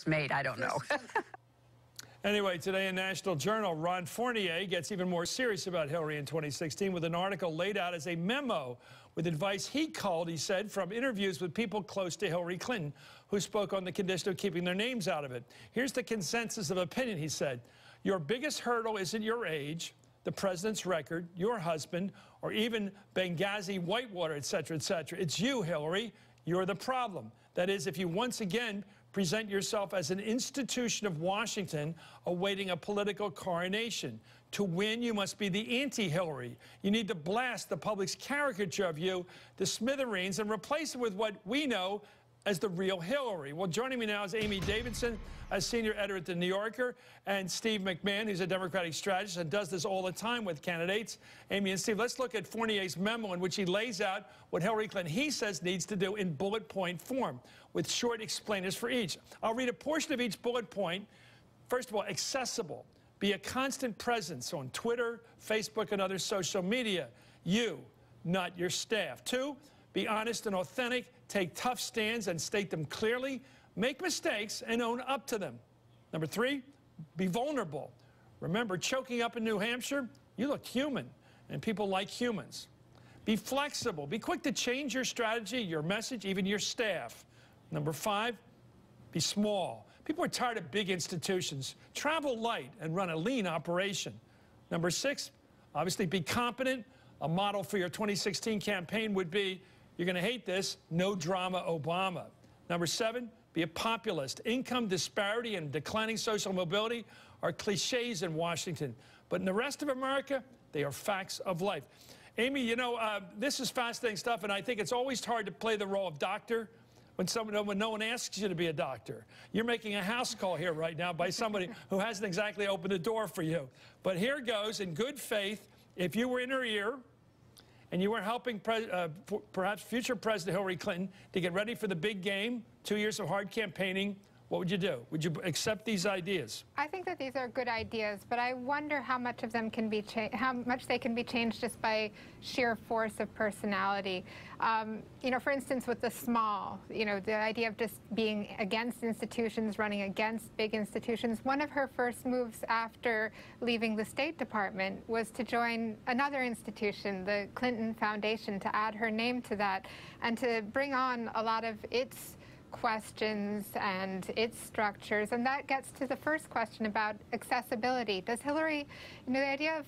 made, I don't know. Anyway, today in National Journal, Ron Fournier gets even more serious about Hillary in 2016 with an article laid out as a memo with advice he called, he said, from interviews with people close to Hillary Clinton who spoke on the condition of keeping their names out of it. Here's the consensus of opinion, he said. Your biggest hurdle isn't your age, the president's record, your husband, or even Benghazi, Whitewater, et cetera, et cetera. It's you, Hillary. You're the problem. That is, if you once again present yourself as an institution of Washington awaiting a political coronation. To win, you must be the anti-Hillary. You need to blast the public's caricature of you to smithereens and replace it with what we know as the real Hillary. Well, joining me now is Amy Davidson, a senior editor at The New Yorker, and Steve McMahon, who's a Democratic strategist and does this all the time with candidates. Amy and Steve, let's look at Fournier's memo in which he lays out what Hillary Clinton, he says, needs to do in bullet point form with short explainers for each. I'll read a portion of each bullet point. First of all, accessible. Be a constant presence on Twitter, Facebook, and other social media. You, not your staff. 2, be honest and authentic. Take tough stands and state them clearly. Make mistakes and own up to them. Number 3, be vulnerable. Remember, choking up in New Hampshire, you look human, and people like humans. Be flexible. Be quick to change your strategy, your message, even your staff. Number 5, be small. People are tired of big institutions. Travel light and run a lean operation. Number 6, obviously be competent. A model for your 2016 campaign would be, you're going to hate this, no drama Obama. Number 7, be a populist. Income disparity and declining social mobility are cliches in Washington. But in the rest of America, they are facts of life. Amy, you know, this is fascinating stuff, and I think it's always hard to play the role of doctor when no one asks you to be a doctor. You're making a house call here right now by somebody who hasn't exactly opened the door for you. But here goes, in good faith, if you were in her ear, and you were helping perhaps future President Hillary Clinton to get ready for the big game, 2 years of hard campaigning, what would you do? Would you accept these ideas? I think that these are good ideas, but I wonder how much of them can be how much they can be changed just by sheer force of personality. You know, for instance, with the small, you know, the idea of just being against institutions, running against big institutions. One of her first moves after leaving the State Department was to join another institution, the Clinton Foundation, to add her name to that and to bring on a lot of its questions and its structures. And that gets to the first question about accessibility. Does Hillary, you know, the idea of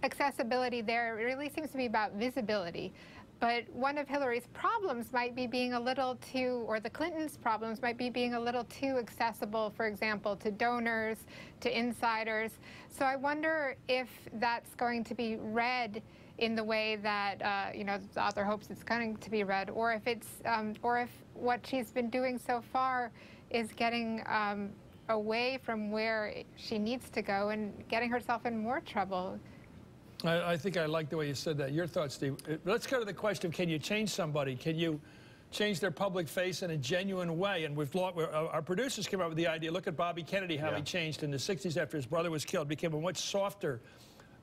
accessibility there really seems to be about visibility. But one of Hillary's problems might be being a little too, or the Clintons' problems might be being a little too accessible, for example, to donors, to insiders. So I wonder if that's going to be read in the way that you know, the author hopes it's going to be read, or if it's, or if what she's been doing so far is getting away from where she needs to go and getting herself in more trouble. I think I like the way you said that. Your thoughts, Steve. Let's go to the question of, can you change somebody? Can you change their public face in a genuine way? And our producers came up with the idea. Look at Bobby Kennedy, how he changed in the 60s after his brother was killed, became a much softer,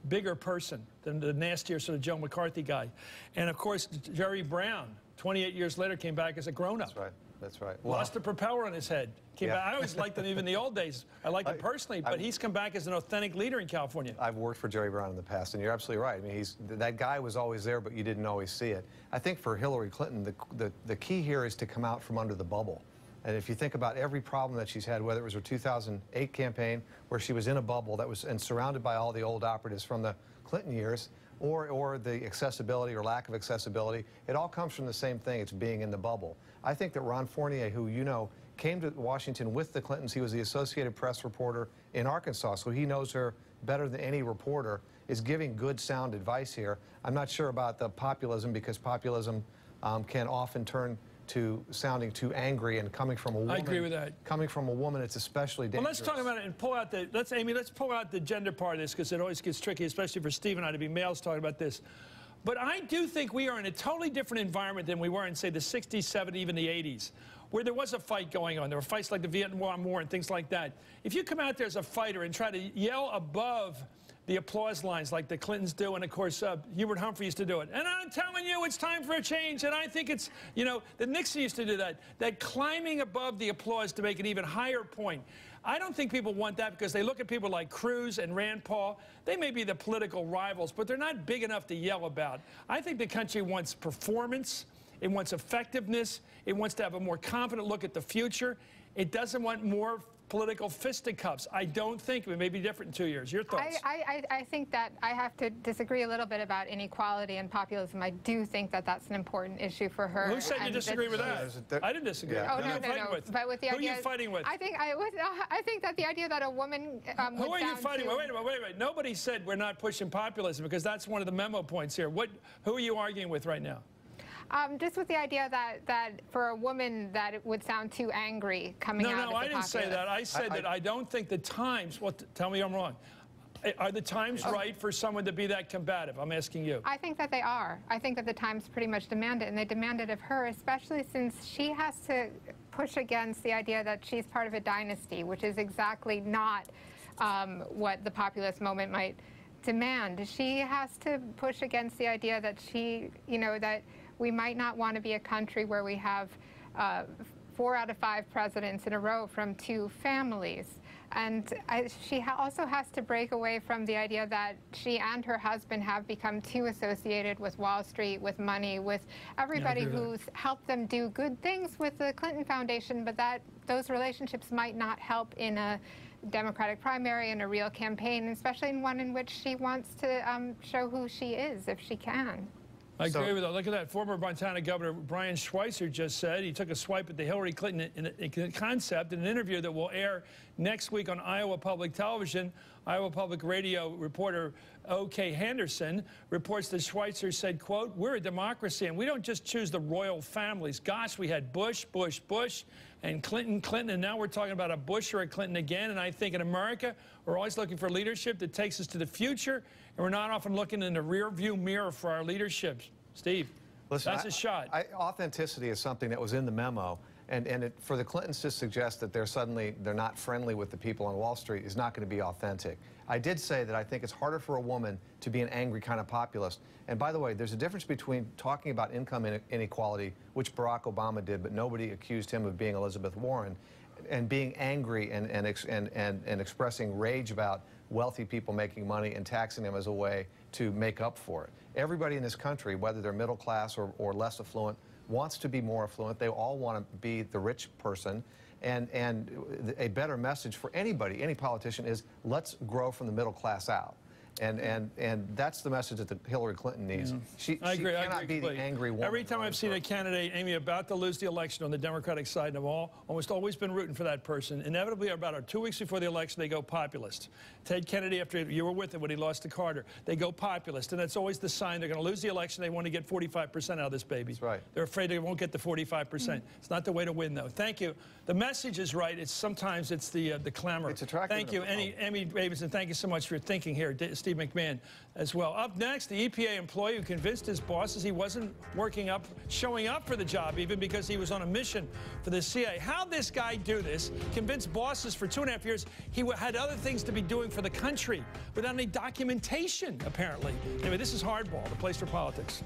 bigger person than the nastier sort of Joe McCarthy guy. And of course, Jerry Brown, 28 years later, came back as a grown-up. That's right. That's right. Lost a propeller on his head. Came back. I always liked him even in the old days. I liked him personally, but he's come back as an authentic leader in California. I've worked for Jerry Brown in the past, and you're absolutely right. I mean, that guy was always there, but you didn't always see it. I think for Hillary Clinton, the key here is to come out from under the bubble. And if you think about every problem that she's had, whether it was her 2008 campaign, where she was in a bubble that was and surrounded by all the old operatives from the Clinton years, or the accessibility or lack of accessibility, it all comes from the same thing. It's being in the bubble. I think that Ron Fournier, who you know, came to Washington with the Clintons. He was the Associated Press reporter in Arkansas, so he knows her better than any reporter, is giving good, sound advice here. I'm not sure about the populism, because populism can often turn to sounding too angry, and coming from a woman. I agree with that. Coming from a woman, it's especially dangerous. Well, let's talk about it and pull out the, Amy, let's pull out the gender part of this, because it always gets tricky, especially for Steve and I, to be males talking about this. But I do think we are in a totally different environment than we were in, say, the 60s, 70s, even the 80s, where there was a fight going on. There were fights like the Vietnam War and things like that. If you come out there as a fighter and try to yell above the applause lines like the Clintons do, and of course Hubert Humphrey used to do it. And I'm telling you, it's time for a change. And I think it's, you know, that Nixon used to do that climbing above the applause to make an even higher point. I don't think people want that because they look at people like Cruz and Rand Paul. They may be the political rivals, but they're not big enough to yell about. I think the country wants performance. It wants effectiveness. It wants to have a more confident look at the future. It doesn't want more political fisticuffs. I don't think. It may be different in 2 years. Your thoughts? I think that I have to disagree a little bit about inequality and populism. I do think that that's an important issue for her. Who said you disagree with that? I didn't disagree. Yeah. Oh, no. But with the Who idea, are you fighting with? I think that the idea that a woman Who are you fighting with? Wait a minute. Nobody said we're not pushing populism because that's one of the memo points here. Who are you arguing with right now? Just with the idea that for a woman that it would sound too angry coming out. No, I didn't say that. I said that I don't think the times. Well, tell me I'm wrong. Are the times right for someone to be that combative? I'm asking you. I think that they are. I think that the times pretty much demand it, and they demand it of her, especially since she has to push against the idea that she's part of a dynasty, which is exactly not what the populist moment might demand. She has to push against the idea that that we might not want to be a country where we have 4 out of 5 presidents in a row from 2 families. And she also has to break away from the idea that she and her husband have become too associated with Wall Street, with money, with everybody who's helped them do good things with the Clinton Foundation, but that those relationships might not help in a Democratic primary and a real campaign, especially in one in which she wants to show who she is, if she can. I agree with that. Look at that. Former Montana Governor Brian Schweitzer just said he took a swipe at the Hillary Clinton concept in an interview that will air next week on Iowa Public Television. Iowa Public Radio reporter O.K. Henderson reports that Schweitzer said, quote, "We're a democracy and we don't just choose the royal families. Gosh, we had Bush, Bush, Bush, and Clinton, Clinton, and now we're talking about a Bush or a Clinton again. And I think in America, we're always looking for leadership that takes us to the future, and we're not often looking in the rear-view mirror for our leadership." Steve, listen, that's a shot. Authenticity is something that was in the memo, and for the Clintons to suggest that they're not friendly with the people on Wall Street is not going to be authentic. I did say that I think it's harder for a woman to be an angry kind of populist. And by the way, there's a difference between talking about income inequality, which Barack Obama did, but nobody accused him of being Elizabeth Warren, and being angry and expressing rage about wealthy people making money and taxing them as a way to make up for it. Everybody in this country, whether they're middle class or less affluent, wants to be more affluent. They all want to be the rich person. And a better message for anybody, any politician, is let's grow from the middle class out. And that's the message that Hillary Clinton needs. She cannot be the angry woman. Every time I've seen a candidate, Amy, about to lose the election on the Democratic side, and I've almost always been rooting for that person. Inevitably, about 2 weeks before the election, they go populist. Ted Kennedy, after you were with him when he lost to Carter, they go populist. And that's always the sign they're going to lose the election. They want to get 45% out of this baby. That's right. They're afraid they won't get the 45%. It's not the way to win, though. Thank you. The message is right. Sometimes it's the clamor. It's attractive. Thank you, Amy Davidson. Thank you so much for your thinking here. Steve McMahon as well. Up next, the EPA employee who convinced his bosses he wasn't showing up for the job even because he was on a mission for the CIA. How'd this guy do this? Convinced bosses for 2.5 years he had other things to be doing for the country without any documentation, apparently. Anyway, this is Hardball, the place for politics.